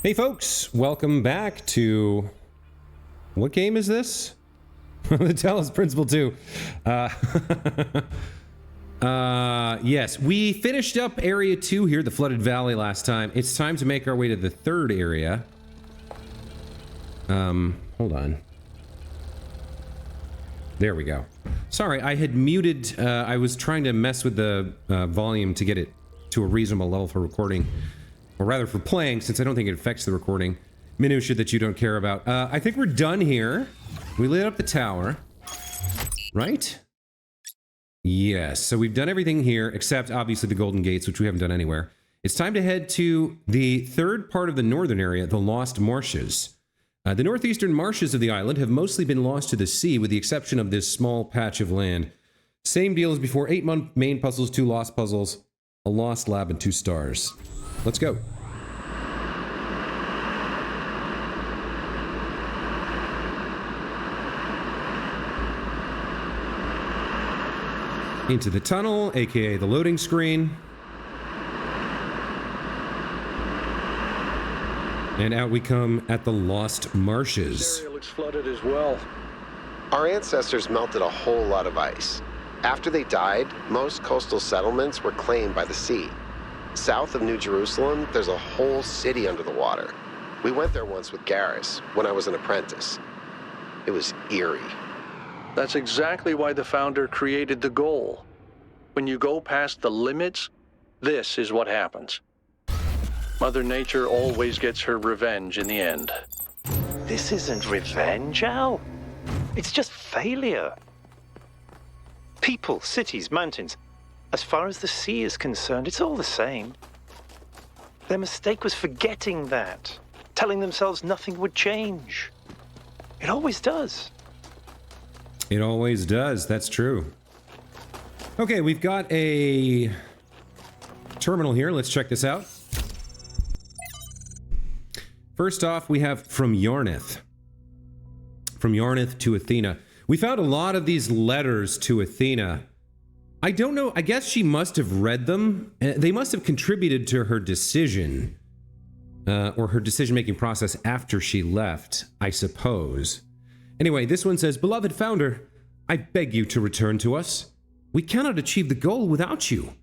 Hey folks, welcome back to... What game is this? The Talos Principle 2. Yes, we finished up Area 2 here, the Flooded Valley, last time. It's time to make our way to the third area. Hold on. There we go. Sorry, I had muted, I was trying to mess with the volume to get it to a reasonable level for recording. Or rather for playing, since I don't think it affects the recording. Minutia that you don't care about. I think we're done here. We lit up the tower. Right? Yes, so we've done everything here, except obviously the Golden Gates, which we haven't done anywhere. It's time to head to the third part of the northern area, the Lost Marshes. The northeastern marshes of the island have mostly been lost to the sea, with the exception of this small patch of land. Same deal as before, 8 main puzzles, 2 lost puzzles, a lost lab, and 2 stars. Let's go. Into the tunnel, aka the loading screen. And out we come at the Lost Marshes. This area looks flooded as well. Our ancestors melted a whole lot of ice. After they died, most coastal settlements were claimed by the sea. South of New Jerusalem, there's a whole city under the water. We went there once with Garrus, when I was an apprentice. It was eerie. That's exactly why the founder created the goal. When you go past the limits, this is what happens. Mother Nature always gets her revenge in the end. This isn't revenge, Al. It's just failure. People, cities, mountains. As far as the sea is concerned, it's all the same. Their mistake was forgetting that, telling themselves nothing would change. It always does. It always does, that's true. Okay, we've got a terminal here. Let's check this out. First off, we have from Yarnith. From Yarnith to Athena. We found a lot of these letters to Athena. I don't know, I guess she must have read them. They must have contributed to her decision, or her decision-making process after she left, I suppose. Anyway, this one says, "Beloved Founder, I beg you to return to us. We cannot achieve the goal without you.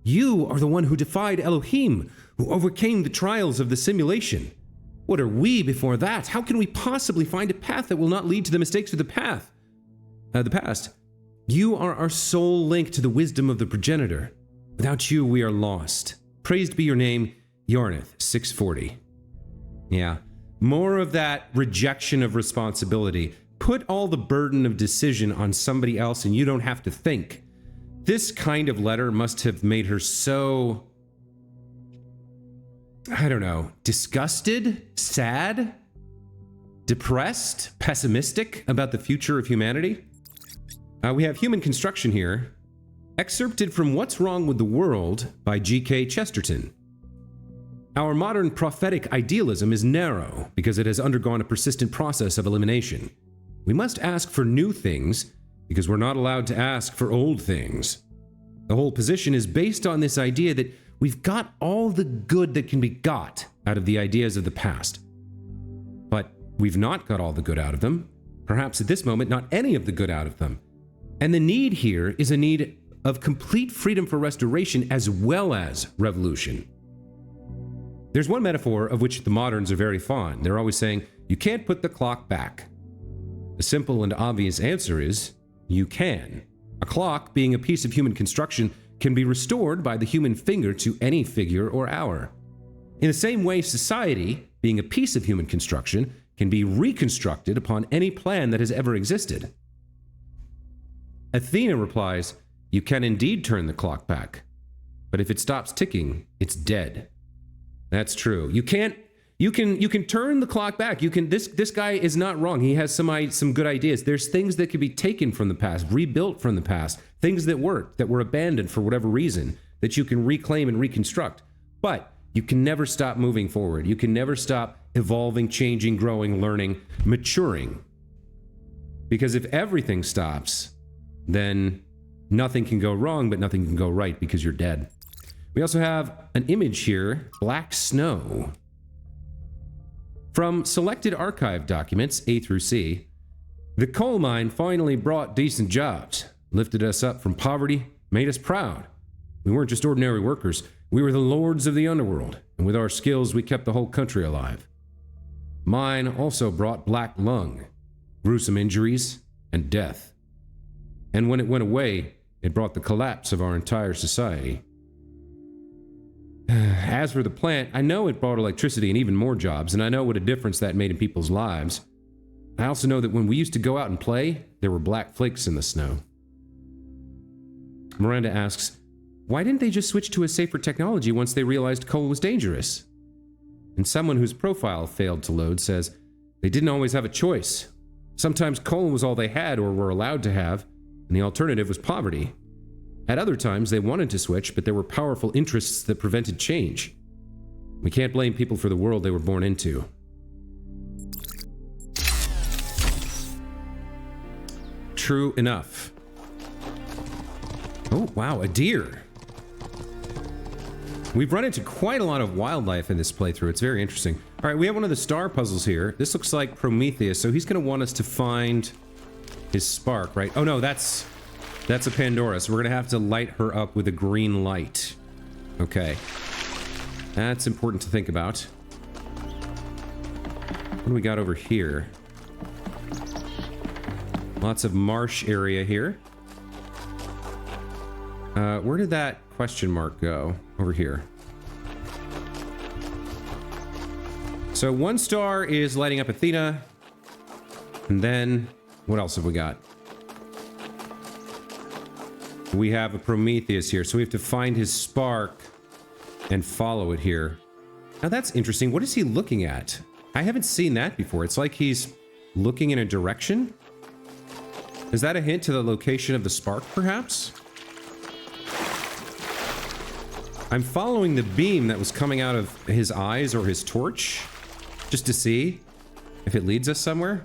You are the one who defied Elohim, who overcame the trials of the simulation. What are we before that? How can we possibly find a path that will not lead to the mistakes of the past? You are our sole link to the wisdom of the progenitor. Without you, we are lost. Praised be your name, Yarnith, 640. Yeah, more of that rejection of responsibility. Put all the burden of decision on somebody else and you don't have to think. This kind of letter must have made her so, I don't know, disgusted, sad, depressed, pessimistic about the future of humanity. We have human construction here, excerpted from What's Wrong with the World by G.K. Chesterton. Our modern prophetic idealism is narrow because it has undergone a persistent process of elimination. We must ask for new things because we're not allowed to ask for old things. The whole position is based on this idea that we've got all the good that can be got out of the ideas of the past. But we've not got all the good out of them. Perhaps at this moment, not any of the good out of them. And the need here is a need of complete freedom for restoration as well as revolution. There's one metaphor of which the moderns are very fond. They're always saying, you can't put the clock back. The simple and obvious answer is, you can. A clock, being a piece of human construction, can be restored by the human finger to any figure or hour. In the same way, society, being a piece of human construction, can be reconstructed upon any plan that has ever existed. Athena replies, you can indeed turn the clock back, but if it stops ticking, it's dead. That's true. You can turn the clock back. This guy is not wrong. He has some good ideas. There's things that could be taken from the past, rebuilt from the past, things that worked, that were abandoned for whatever reason, that you can reclaim and reconstruct. But you can never stop moving forward. You can never stop evolving, changing, growing, learning, maturing. Because if everything stops, then nothing can go wrong, but nothing can go right because you're dead. We also have an image here, black snow. From selected archive documents, A through C, the coal mine finally brought decent jobs, lifted us up from poverty, made us proud. We weren't just ordinary workers, we were the lords of the underworld, and with our skills we kept the whole country alive. Mine also brought black lung, gruesome injuries, and death. And when it went away, it brought the collapse of our entire society. As for the plant, I know it brought electricity and even more jobs, and I know what a difference that made in people's lives. I also know that when we used to go out and play, there were black flakes in the snow. Miranda asks, why didn't they just switch to a safer technology once they realized coal was dangerous? And someone whose profile failed to load says, they didn't always have a choice. Sometimes coal was all they had or were allowed to have, and the alternative was poverty. At other times, they wanted to switch, but there were powerful interests that prevented change. We can't blame people for the world they were born into. True enough. Oh, wow, a deer. We've run into quite a lot of wildlife in this playthrough. It's very interesting. All right, we have one of the star puzzles here. This looks like Prometheus, so he's going to want us to find his spark, right? Oh, no, that's a Pandora, so we're going to have to light her up with a green light. Okay. That's important to think about. What do we got over here? Lots of marsh area here. Where did that question mark go? Over here. So 1 star is lighting up Athena. And then, what else have we got? We have a Prometheus here, so we have to find his spark and follow it here. Now that's interesting. What is he looking at? I haven't seen that before. It's like he's looking in a direction. Is that a hint to the location of the spark, perhaps? I'm following the beam that was coming out of his eyes or his torch, just to see if it leads us somewhere.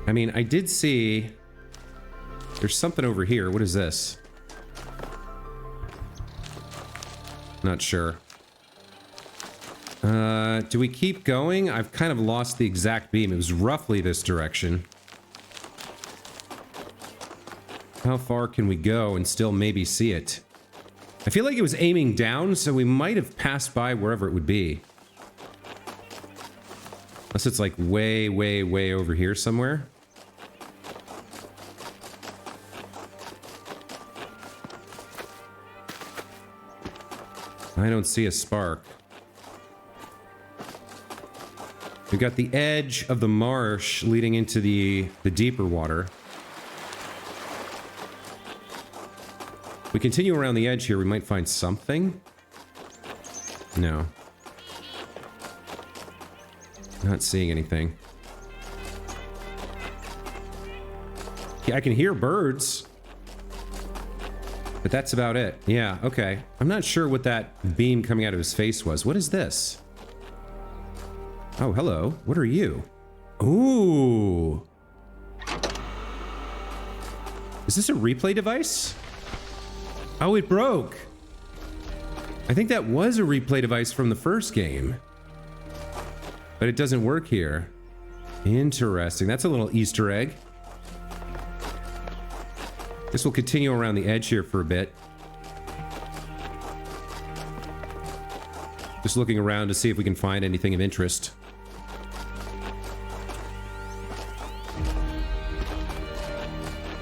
I mean, I did see... There's something over here. What is this? Not sure. Do we keep going? I've kind of lost the exact beam. It was roughly this direction. How far can we go and still maybe see it? I feel like it was aiming down, so we might have passed by wherever it would be. Unless it's like way, way, way over here somewhere. I don't see a spark. We've got the edge of the marsh leading into the deeper water. If we continue around the edge here, we might find something. No. Not seeing anything. Yeah, I can hear birds. But that's about it. Yeah, okay. I'm not sure what that beam coming out of his face was. What is this? Oh, hello. What are you? Ooh. Is this a replay device? Oh, it broke. I think that was a replay device from the first game. But it doesn't work here. Interesting. That's a little Easter egg. This will continue around the edge here for a bit. Just looking around to see if we can find anything of interest.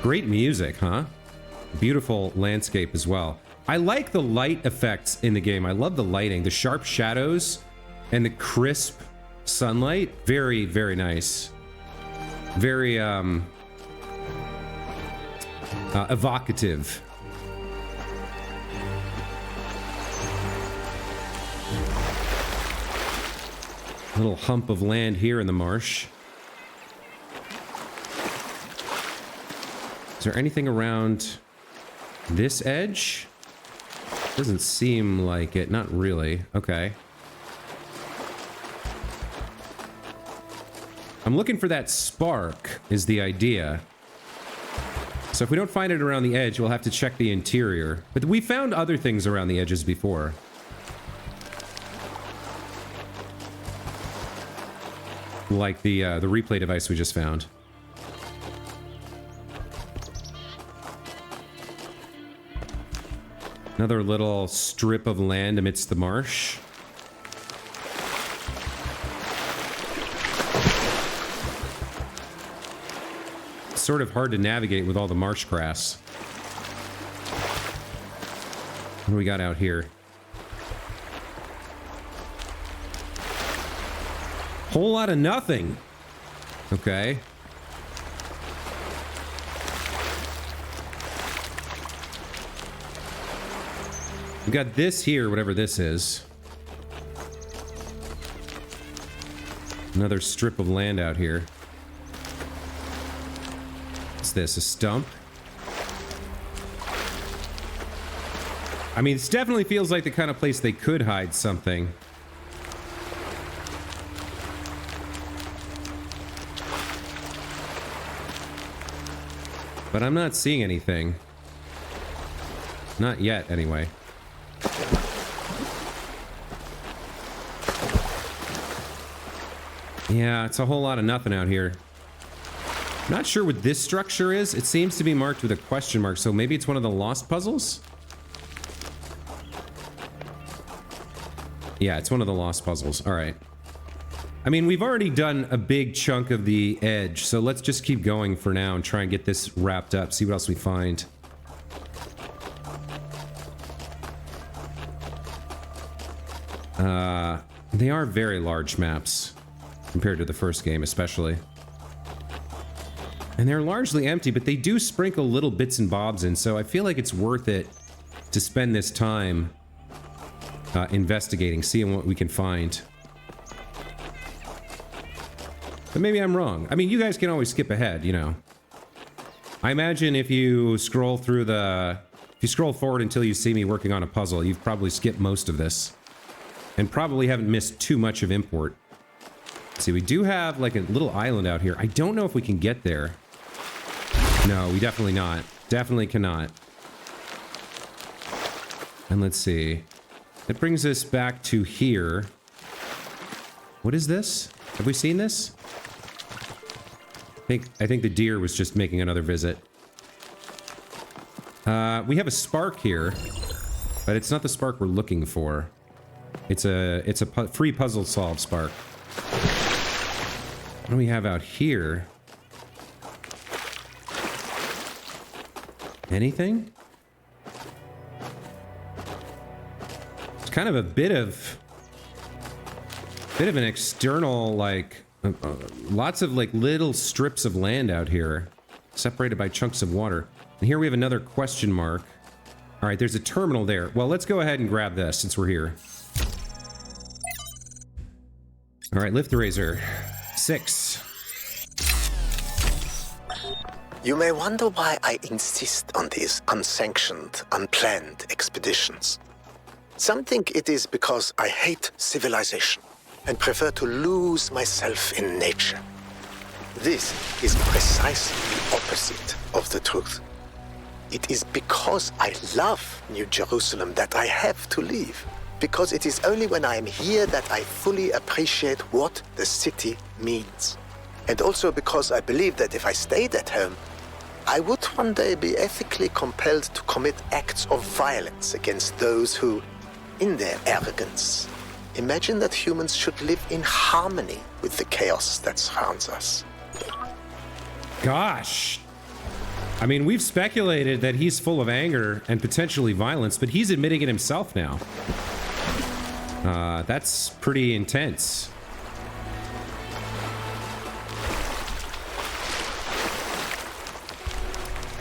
Great music, huh? Beautiful landscape as well. I like the light effects in the game. I love the lighting, the sharp shadows and the crisp sunlight. Very, very nice. Very, evocative. A little hump of land here in the marsh. Is there anything around this edge? Doesn't seem like it. Not really. Okay. I'm looking for that spark, is the idea. So if we don't find it around the edge, we'll have to check the interior. But we found other things around the edges before. Like the replay device we just found. Another little strip of land amidst the marsh. It's sort of hard to navigate with all the marsh grass. What do we got out here? Whole lot of nothing. Okay. We got this here, whatever this is. Another strip of land out here. What's this? A stump? I mean, this definitely feels like the kind of place they could hide something. But I'm not seeing anything. Not yet, anyway. Yeah, it's a whole lot of nothing out here. Not sure what this structure is. It seems to be marked with a question mark, so maybe it's one of the lost puzzles? Yeah, it's one of the lost puzzles. All right. I mean, we've already done a big chunk of the edge, so let's just keep going for now and try and get this wrapped up, see what else we find. They are very large maps, compared to the first game especially. And they're largely empty, but they do sprinkle little bits and bobs in, so I feel like it's worth it to spend this time investigating, seeing what we can find. But maybe I'm wrong. I mean, you guys can always skip ahead, you know. I imagine if you scroll through the... If you scroll forward until you see me working on a puzzle, you've probably skipped most of this. And probably haven't missed too much of import. Let's see, we do have like a little island out here. I don't know if we can get there. No, we definitely not. Definitely cannot. And let's see. That brings us back to here. What is this? Have we seen this? I think the deer was just making another visit. We have a spark here, but it's not the spark we're looking for. It's a free puzzle solve spark. What do we have out here? Anything? It's kind of a bit of an external, like, lots of like little strips of land out here, separated by chunks of water. And here we have another question mark. All right, there's a terminal there. Well, let's go ahead and grab this since we're here. All right, lift the razor. 6. You may wonder why I insist on these unsanctioned, unplanned expeditions. Some think it is because I hate civilization and prefer to lose myself in nature. This is precisely the opposite of the truth. It is because I love New Jerusalem that I have to leave. Because it is only when I am here that I fully appreciate what the city means. And also because I believe that if I stayed at home, I would one day be ethically compelled to commit acts of violence against those who, in their arrogance, imagine that humans should live in harmony with the chaos that surrounds us. Gosh. I mean, we've speculated that he's full of anger and potentially violence, but he's admitting it himself now. That's pretty intense.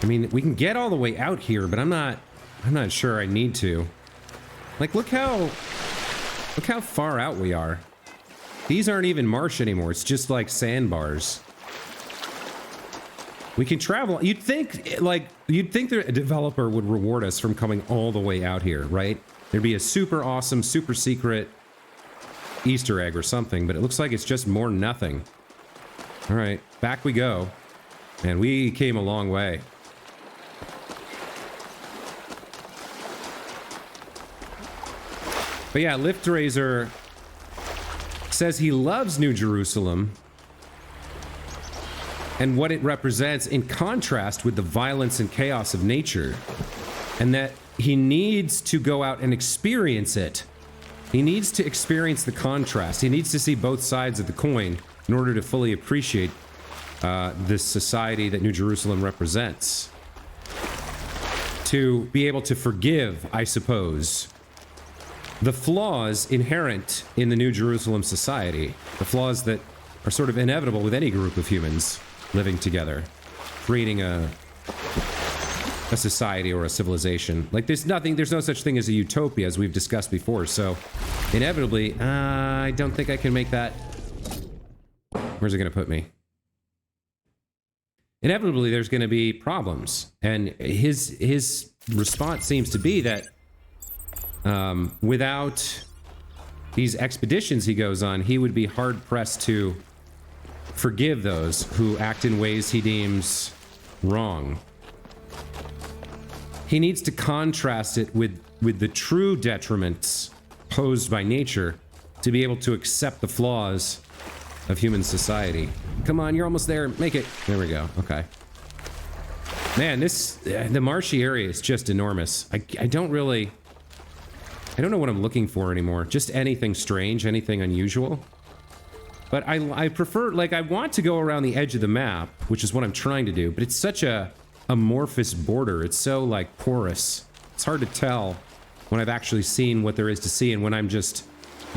I mean, we can get all the way out here, but I'm not sure I need to. Like, look how far out we are. These aren't even marsh anymore. It's just like sandbars. We can travel. You'd think that a developer would reward us from coming all the way out here, right? There'd be a super awesome, super secret Easter egg or something, but it looks like it's just more nothing. All right, back we go. And we came a long way. But yeah, Liftraiser says he loves New Jerusalem and what it represents in contrast with the violence and chaos of nature, and that he needs to go out and experience it. He needs to experience the contrast. He needs to see both sides of the coin in order to fully appreciate this society that New Jerusalem represents. To be able to forgive, I suppose, the flaws inherent in the New Jerusalem society, the flaws that are sort of inevitable with any group of humans living together, creating a society or a civilization. Like, there's no such thing as a utopia, as we've discussed before, so inevitably, I don't think I can make that. Where's it gonna put me? Inevitably, there's gonna be problems, and his response seems to be that without these expeditions he goes on, he would be hard-pressed to forgive those who act in ways he deems wrong. He needs to contrast it with the true detriments posed by nature to be able to accept the flaws of human society. Come on, you're almost there. Make it. There we go. Okay. Man, the marshy area is just enormous. I don't know what I'm looking for anymore. Just anything strange, anything unusual. But I prefer, like, I want to go around the edge of the map, which is what I'm trying to do, but it's such a amorphous border. It's so, like, porous. It's hard to tell when I've actually seen what there is to see and when I'm just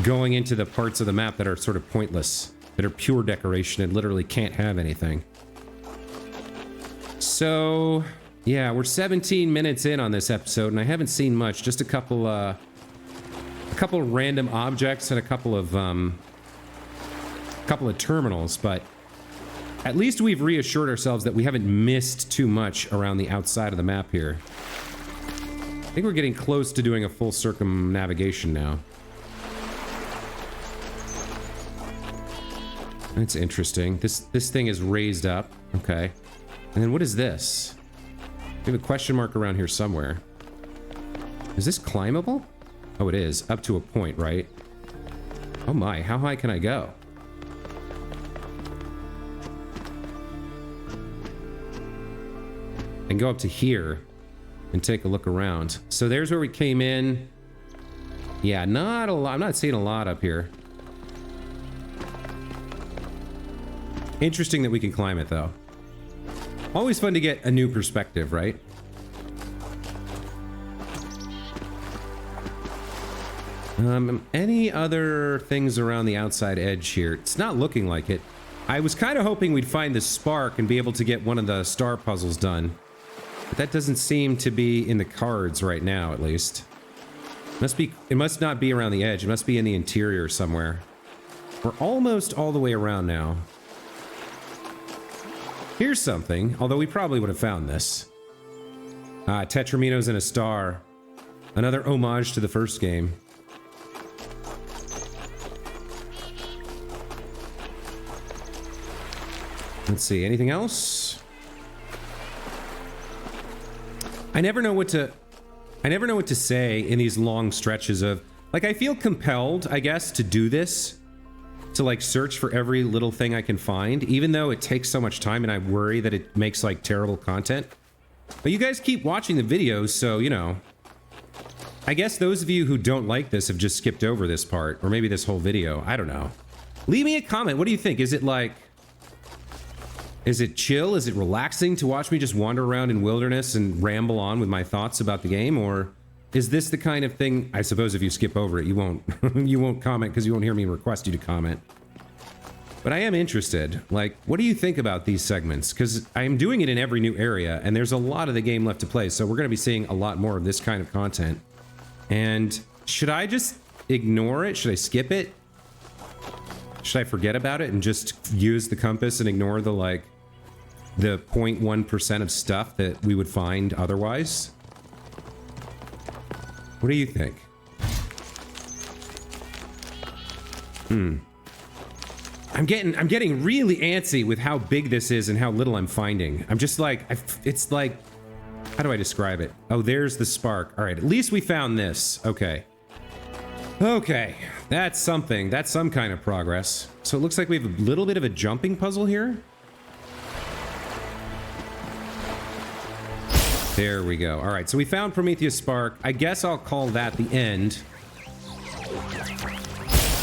going into the parts of the map that are sort of pointless, that are pure decoration and literally can't have anything. So, yeah, we're 17 minutes in on this episode, and I haven't seen much. Just a couple random objects and a couple of terminals, but at least we've reassured ourselves that we haven't missed too much around the outside of the map here. I think we're getting close to doing a full circumnavigation now. That's interesting. This thing is raised up. Okay. And then what is this? We have a question mark around here somewhere. Is this climbable? Oh, it is. Up to a point, right? Oh my, how high can I go? And go up to here and take a look around. So there's where we came in. Yeah, not a lot. I'm not seeing a lot up here. Interesting that we can climb it, though. Always fun to get a new perspective, right? Any other things around the outside edge here? It's not looking like it. I was kind of hoping we'd find the spark and be able to get one of the star puzzles done. But that doesn't seem to be in the cards right now, at least. It must not be around the edge. It must be in the interior somewhere. We're almost all the way around now. Here's something, although we probably would have found this. Tetraminos and a star. Another homage to the first game. Let's see, anything else? I never know what to say in these long stretches of, like, I feel compelled, I guess, to do this. To, like, search for every little thing I can find, even though it takes so much time and I worry that it makes, like, terrible content. But you guys keep watching the videos, so, you know. I guess those of you who don't like this have just skipped over this part, or maybe this whole video. I don't know. Leave me a comment. What do you think? Is it, like... Is it chill? Is it relaxing to watch me just wander around in wilderness and ramble on with my thoughts about the game? Or is this the kind of thing... I suppose if you skip over it, you won't you won't comment because you won't hear me request you to comment. But I am interested. Like, what do you think about these segments? Because I am doing it in every new area, and there's a lot of the game left to play, so we're going to be seeing a lot more of this kind of content. And should I just ignore it? Should I skip it? Should I forget about it and just use the compass and ignore the, like, the 0.1% of stuff that we would find otherwise? What do you think? I'm getting really antsy with how big this is and how little I'm finding. I'm just like, it's like, how do I describe it? Oh, there's the spark. All right, at least we found this. Okay. Okay, that's something. That's some kind of progress. So it looks like we have a little bit of a jumping puzzle here. There we go. All right, so we found Prometheus Spark. I guess I'll call that the end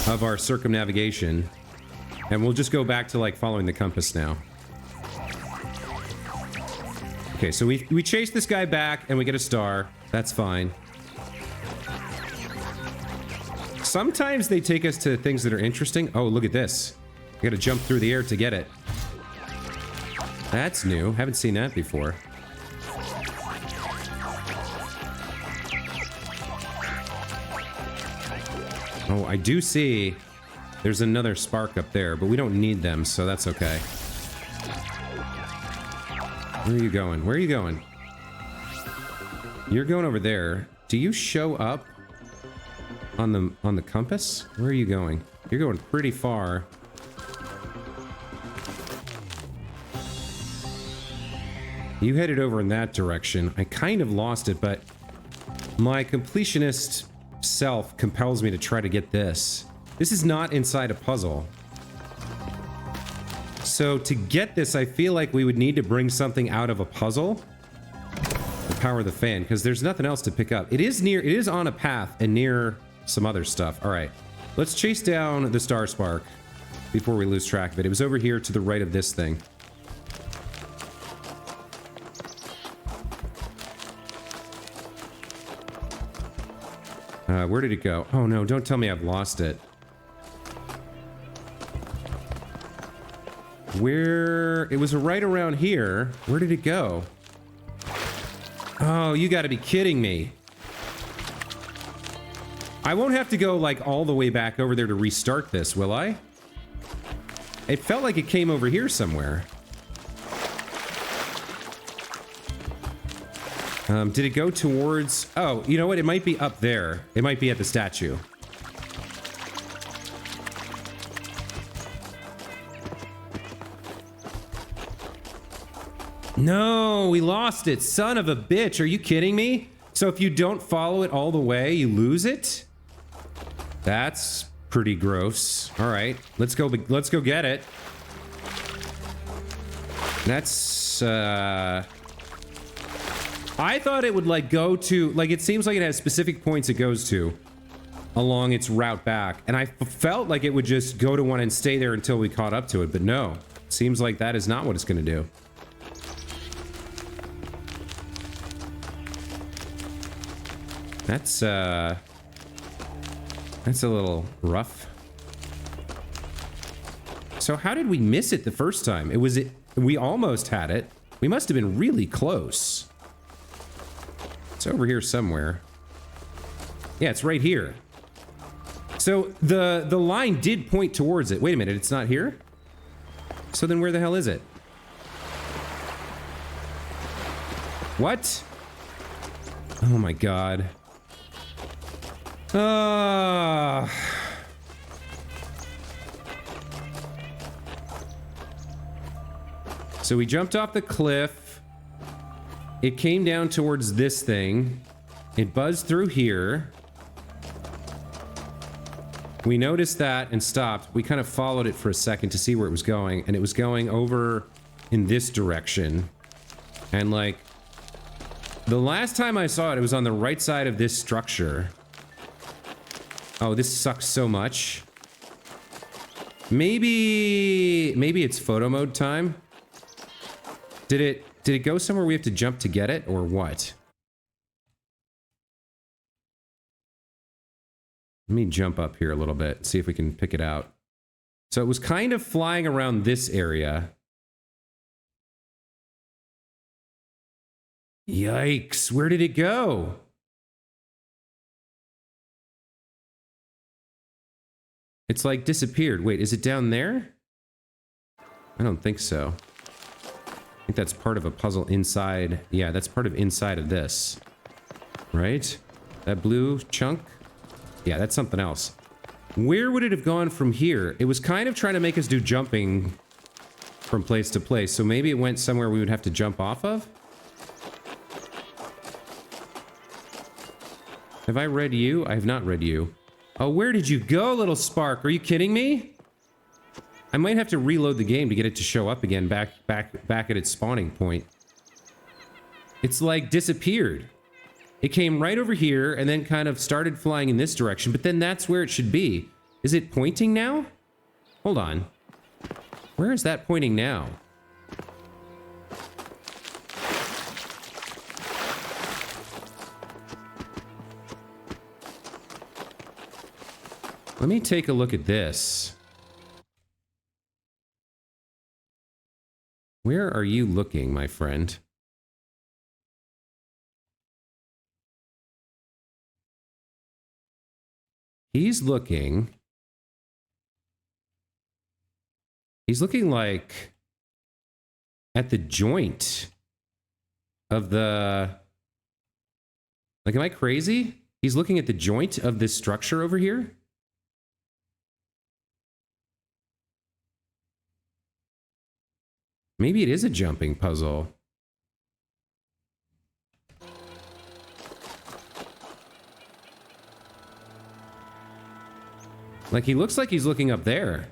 of our circumnavigation. And we'll just go back to, like, following the compass now. Okay, so we chase this guy back and we get a star. That's fine. Sometimes they take us to things that are interesting. Oh, look at this. I gotta jump through the air to get it. That's new. Haven't seen that before. Oh, I do see there's another spark up there, but we don't need them, so that's okay. Where are you going? Where are you going? You're going over there. Do you show up on the compass? Where are you going? You're going pretty far. You headed over in that direction. I kind of lost it, but my completionist self compels me to try to get this. This is not inside a puzzle. So to get this, I feel like we would need to bring something out of a puzzle to power the fan, because there's nothing else to pick up. It is on a path and near some other stuff. All right, let's chase down the star spark before we lose track of it. It was over here to the right of this thing. Where did it go? Oh no, don't tell me I've lost it. Where? It was right around here. Where did it go? Oh, you gotta be kidding me. I won't have to go, like, all the way back over there to restart this, will I? It felt like it came over here somewhere. Did it go towards... Oh, you know what? It might be up there. It might be at the statue. No, we lost it. Son of a bitch. Are you kidding me? So if you don't follow it all the way, you lose it? That's pretty gross. All right, let's go get it. That's, I thought it would, like, go to... Like, it seems like it has specific points it goes to along its route back. And I felt like it would just go to one and stay there until we caught up to it. But no. Seems like that is not what it's going to do. That's a little rough. So how did we miss it the first time? We almost had it. We must have been really close. It's over here somewhere. Yeah, it's right here. So the line did point towards it. Wait a minute, it's not here? So then where the hell is it? What? Oh my god. So we jumped off the cliff. It came down towards this thing. It buzzed through here. We noticed that and stopped. We kind of followed it for a second to see where it was going, and it was going over in this direction. And, like, the last time I saw it, it was on the right side of this structure. Oh, this sucks so much. Maybe it's photo mode time. Did it go somewhere we have to jump to get it, or what? Let me jump up here a little bit, see if we can pick it out. So it was kind of flying around this area. Yikes, where did it go? It's like disappeared. Wait, is it down there? I don't think so. I think that's part of a puzzle inside. Yeah, that's part of inside of this. Right? That blue chunk? Yeah, that's something else. Where would it have gone from here? It was kind of trying to make us do jumping from place to place, so maybe it went somewhere we would have to jump off of? Have I read you? I have not read you. Oh, where did you go, little spark? Are you kidding me? I might have to reload the game to get it to show up again back at its spawning point. It's like disappeared. It came right over here and then kind of started flying in this direction, but then that's where it should be. Is it pointing now? Hold on. Where is that pointing now? Let me take a look at this. Where are you looking, my friend? He's looking like at the joint of the... Like, am I crazy? He's looking at the joint of this structure over here? Maybe it is a jumping puzzle. Like, he looks like he's looking up there.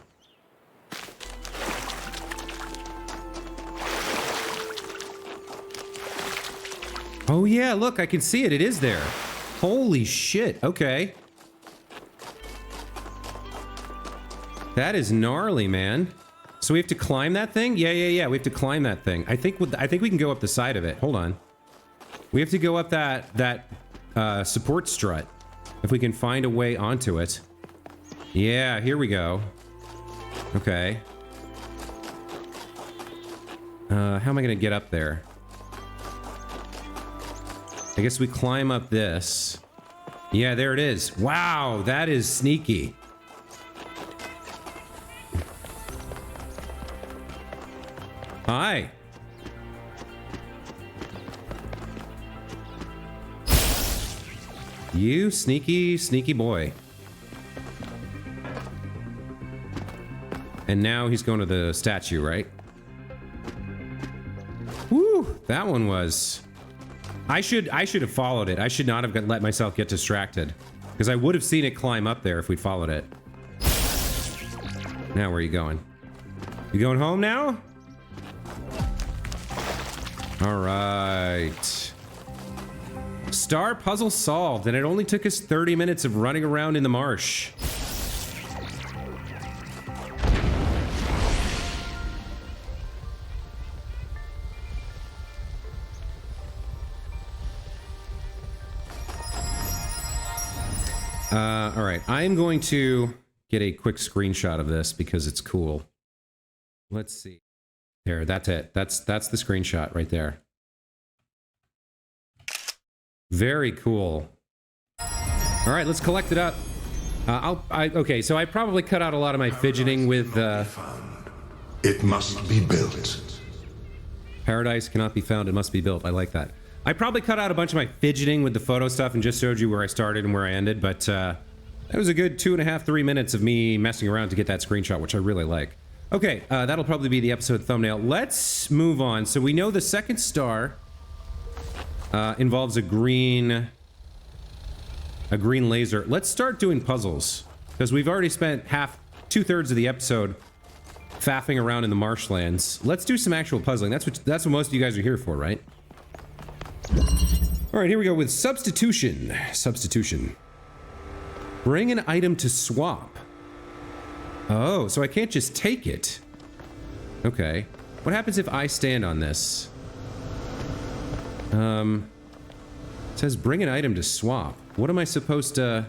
Oh yeah, look, I can see it. It is there. Holy shit. Okay. That is gnarly, man. So we have to climb that thing? Yeah. We have to climb that thing. I think we can go up the side of it. Hold on. We have to go up that support strut. If we can find a way onto it. Yeah, here we go. Okay. How am I gonna get up there? I guess we climb up this. Yeah, there it is. Wow, that is sneaky. Hi. You sneaky, sneaky boy. And now he's going to the statue, right? Woo! That one was... I should have followed it. I should not have let myself get distracted. Because I would have seen it climb up there if we'd followed it. Now where are you going? You going home now? Alright. Star puzzle solved, and it only took us 30 minutes of running around in the marsh. Alright, I'm going to get a quick screenshot of this because it's cool. Let's see. There, that's it. That's the screenshot right there. Very cool. All right, let's collect it up. Okay, so I probably cut out a lot of my fidgeting with... It must be built. Paradise cannot be found, it must be built. I like that. I probably cut out a bunch of my fidgeting with the photo stuff and just showed you where I started and where I ended, but that was a good 2.5, 3 minutes of me messing around to get that screenshot, which I really like. Okay, that'll probably be the episode thumbnail. Let's move on. So we know the second star involves a green laser. Let's start doing puzzles, because we've already spent 2/3 of the episode faffing around in the marshlands. Let's do some actual puzzling. That's what most of you guys are here for, right? All right, here we go with substitution. Substitution. Bring an item to swap. Oh, so I can't just take it. Okay. What happens if I stand on this? It says bring an item to swap. What am I supposed to...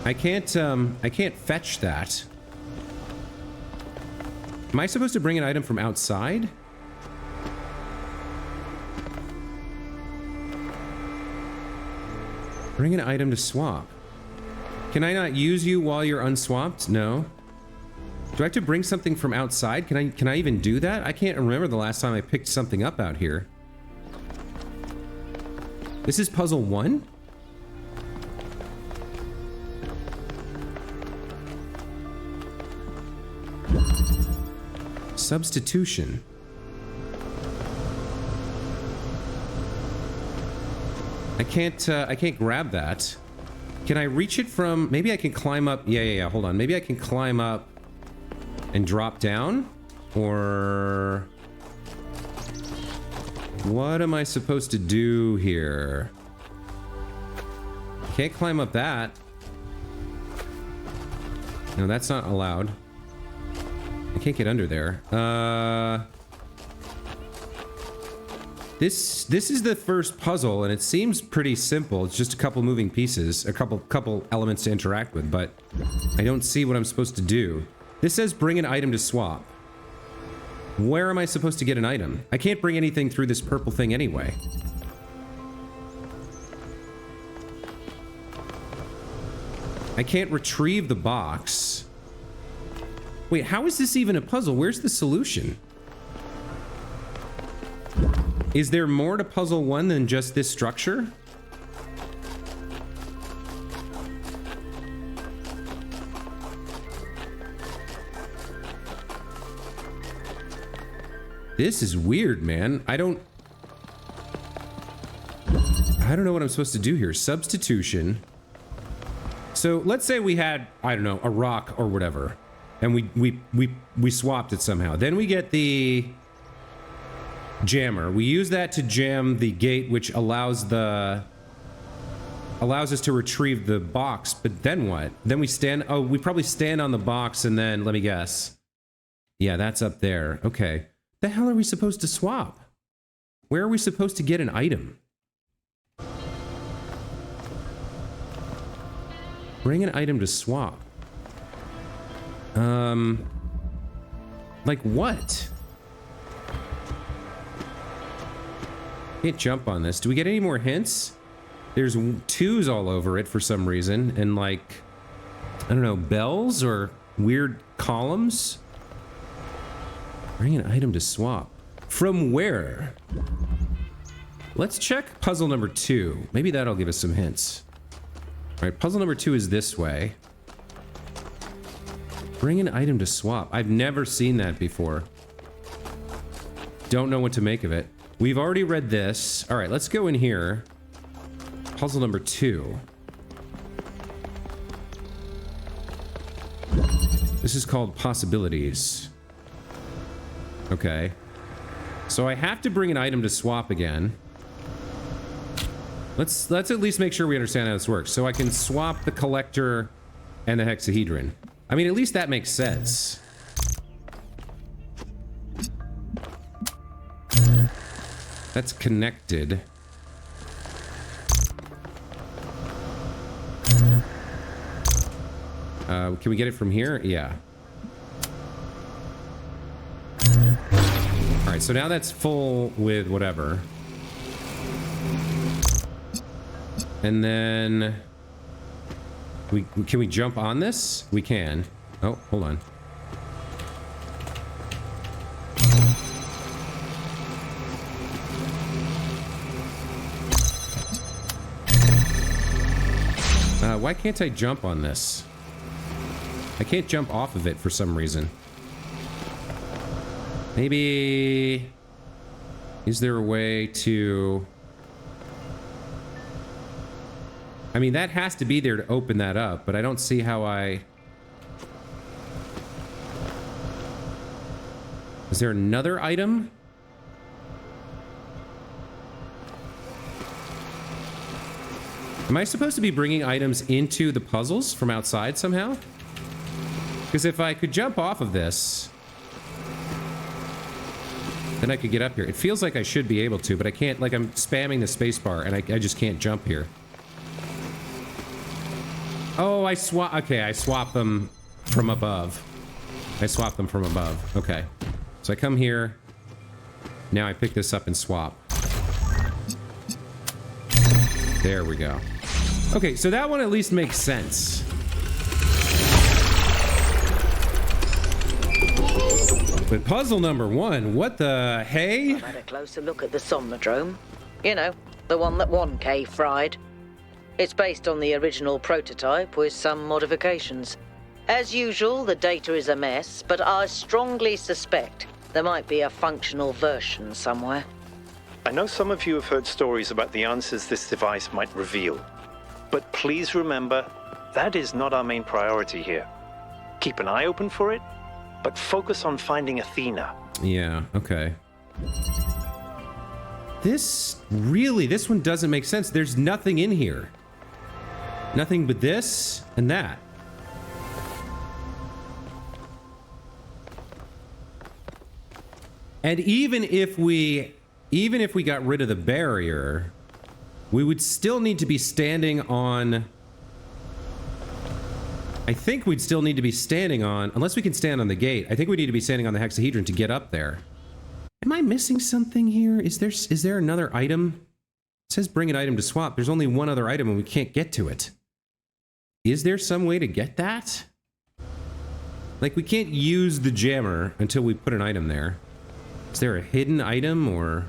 I can't fetch that. Am I supposed to bring an item from outside? Bring an item to swap. Can I not use you while you're unswapped? No. Do I have to bring something from outside? Can I even do that? I can't remember the last time I picked something up out here. This is puzzle 1? Substitution. I can't grab that. Can I reach it from... Maybe I can climb up... Yeah. Hold on. Maybe I can climb up and drop down? Or... What am I supposed to do here? Can't climb up that. No, that's not allowed. I can't get under there. This is the first puzzle, and it seems pretty simple. It's just a couple moving pieces, a couple elements to interact with, but I don't see what I'm supposed to do. This says bring an item to swap. Where am I supposed to get an item? I can't bring anything through this purple thing anyway. I can't retrieve the box. Wait, how is this even a puzzle? Where's the solution? Is there more to puzzle 1 than just this structure? This is weird, man. I don't know what I'm supposed to do here. Substitution. So let's say we had, I don't know, a rock or whatever, and we swapped it somehow. Then we get the jammer. We use that to jam the gate, which allows us to retrieve the box. But then what? Then we stand. Oh, we probably stand on the box, and then let me guess. Yeah, that's up there. Okay. The hell are we supposed to swap? Where are we supposed to get an item? Bring an item to swap. Like what? Can't jump on this. Do we get any more hints? There's 2s all over it for some reason, and like, I don't know, bells or weird columns? Bring an item to swap. From where? Let's check puzzle number 2. Maybe that'll give us some hints. All right, puzzle number 2 is this way. Bring an item to swap. I've never seen that before. Don't know what to make of it. We've already read this. All right, let's go in here. Puzzle number 2. This is called possibilities. Okay. So I have to bring an item to swap again. Let's at least make sure we understand how this works. So I can swap the collector and the hexahedron. I mean, at least that makes sense. That's connected. Can we get it from here? Yeah. All right, so now that's full with whatever. And then can we jump on this? We can. Oh, hold on. Why can't I jump on this? I can't jump off of it for some reason. Maybe... Is there a way to... I mean, that has to be there to open that up, but I don't see how I... Is there another item? Am I supposed to be bringing items into the puzzles from outside somehow? Because if I could jump off of this, then I could get up here. It feels like I should be able to, but I can't. Like, I'm spamming the spacebar, and I just can't jump here. Oh, I swap. Okay, I swap them from above. I swap them from above. Okay. So I come here. Now I pick this up and swap. There we go. Okay, so that one at least makes sense. But puzzle number 1, what the hey? I've had a closer look at the Somnodrome. You know, the one that 1K fried. It's based on the original prototype with some modifications. As usual, the data is a mess, but I strongly suspect there might be a functional version somewhere. I know some of you have heard stories about the answers this device might reveal. But please remember, that is not our main priority here. Keep an eye open for it, but focus on finding Athena. Yeah, okay. This one doesn't make sense. There's nothing in here. Nothing but this and that. And even if we got rid of the barrier, we would still need to be standing on... I think we'd still need to be standing on... Unless we can stand on the gate. I think we need to be standing on the hexahedron to get up there. Am I missing something here? Is there another item? It says bring an item to swap. There's only one other item and we can't get to it. Is there some way to get that? Like, we can't use the jammer until we put an item there. Is there a hidden item or...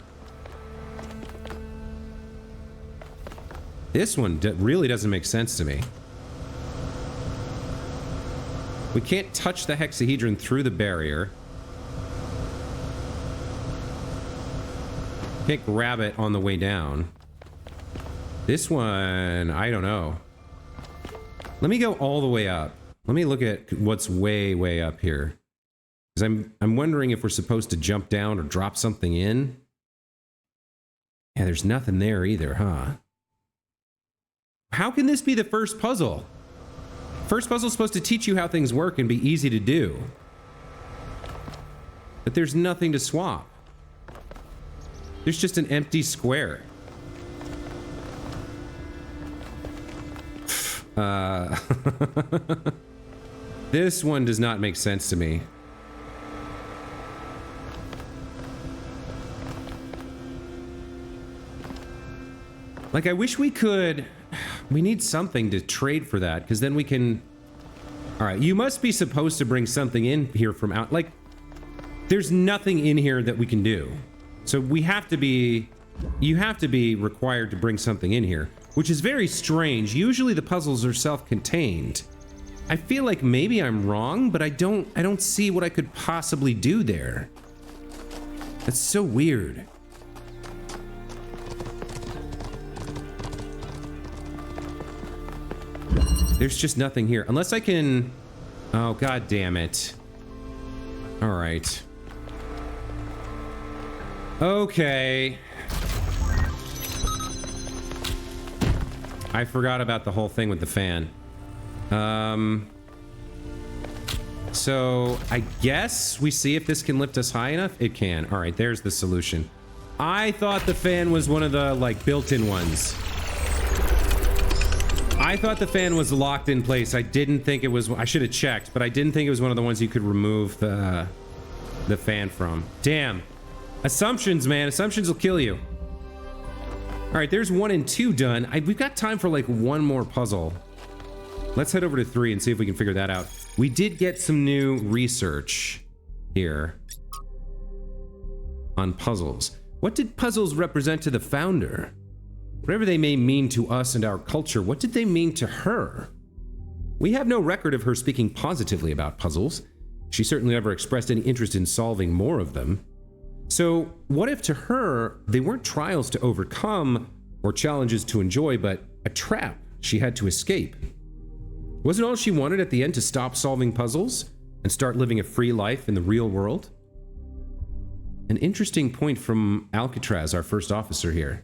This one really doesn't make sense to me. We can't touch the hexahedron through the barrier. Can't grab it on the way down. This one, I don't know. Let me go all the way up. Let me look at what's way, way up here. Because I'm wondering if we're supposed to jump down or drop something in. Yeah, there's nothing there either, huh? How can this be the first puzzle? First puzzle is supposed to teach you how things work and be easy to do. But there's nothing to swap. There's just an empty square. This one does not make sense to me. Like, I wish we could... We need something to trade for that, because then we can... Alright, you must be supposed to bring something in here from out... Like, there's nothing in here that we can do. So we have to be... You have to be required to bring something in here, which is very strange. Usually the puzzles are self-contained. I feel like maybe I'm wrong, but I don't see what I could possibly do there. That's so weird. There's just nothing here. Unless I can... Oh, god damn it. Alright. Okay. I forgot about the whole thing with the fan. So, I guess we see if this can lift us high enough? It can. Alright, there's the solution. I thought the fan was one of the, like, built-in ones. I thought the fan was locked in place. I didn't think it was... I should have checked, but I didn't think it was one of the ones you could remove the fan from. Damn. Assumptions, man. Assumptions will kill you. Alright, there's 1 and 2 done. We've got time for, like, one more puzzle. Let's head over to 3 and see if we can figure that out. We did get some new research here on puzzles. What did puzzles represent to the founder? Whatever they may mean to us and our culture, what did they mean to her? We have no record of her speaking positively about puzzles. She certainly never expressed any interest in solving more of them. So, what if to her, they weren't trials to overcome or challenges to enjoy, but a trap she had to escape? Wasn't all she wanted at the end to stop solving puzzles and start living a free life in the real world? An interesting point from Alcatraz, our first officer here.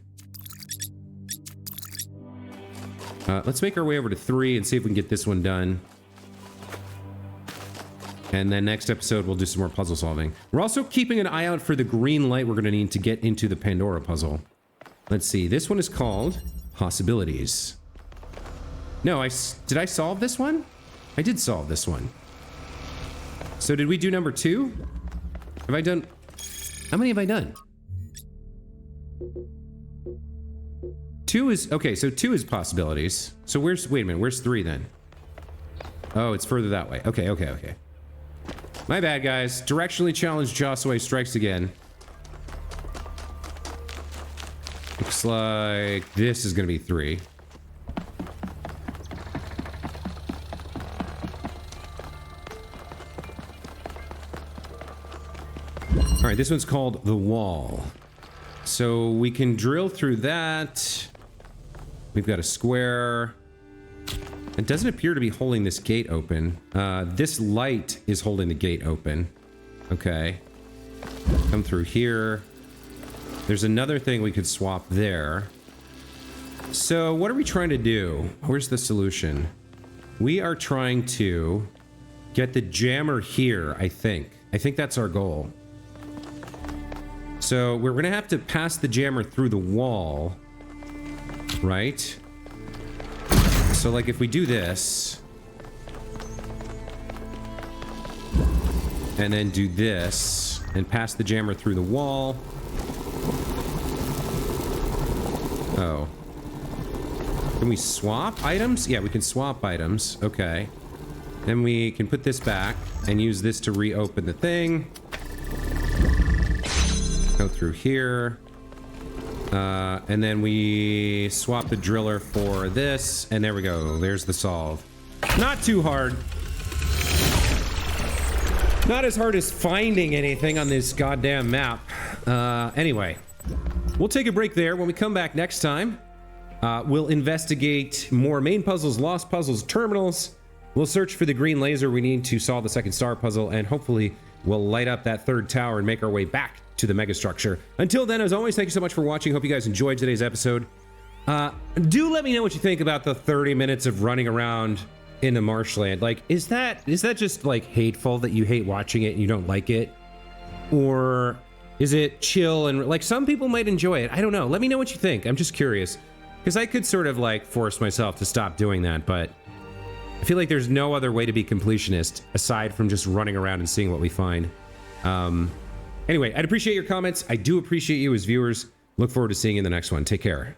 Let's make our way over to 3 and see if we can get this one done. And then next episode, we'll do some more puzzle solving. We're also keeping an eye out for the green light we're going to need to get into the Pandora puzzle. Let's see. This one is called Possibilities. No, did I solve this one? I did solve this one. So did we do number 2? Have I done... How many have I done? 2 is... Okay, so 2 is Possibilities. So where's... Wait a minute, where's 3 then? Oh, it's further that way. Okay, okay, okay. My bad, guys. Directionally challenged Josue strikes again. Looks like this is going to be 3. All right, this one's called The Wall. So we can drill through that. We've got a square. It doesn't appear to be holding this gate open. This light is holding the gate open. Okay. Come through here. There's another thing we could swap there. So what are we trying to do? Where's the solution? We are trying to get the jammer here, I think. I think that's our goal. So we're going to have to pass the jammer through the wall. Right? So, like, if we do this... and then do this, and pass the jammer through the wall... Oh. Can we swap items? Yeah, we can swap items. Okay. Then we can put this back and use this to reopen the thing. Go through here. And then we swap the driller for this. And there we go. There's the solve. Not too hard. Not as hard as finding anything on this goddamn map. Anyway. We'll take a break there. When we come back next time, we'll investigate more main puzzles, lost puzzles, terminals. We'll search for the green laser we need to solve the second star puzzle, and hopefully we'll light up that third tower and make our way back to the megastructure. Until then, as always, thank you so much for watching. Hope you guys enjoyed today's episode. Do let me know what you think about the 30 minutes of running around in the marshland. Like, is that just, like, hateful that you hate watching it and you don't like it? Or... is it chill and like some people might enjoy it? I don't know. Let me know what you think. I'm just curious because I could sort of like force myself to stop doing that, but I feel like there's no other way to be completionist aside from just running around and seeing what we find. Anyway, I'd appreciate your comments. I do appreciate you as viewers. Look forward to seeing you in the next one. Take care.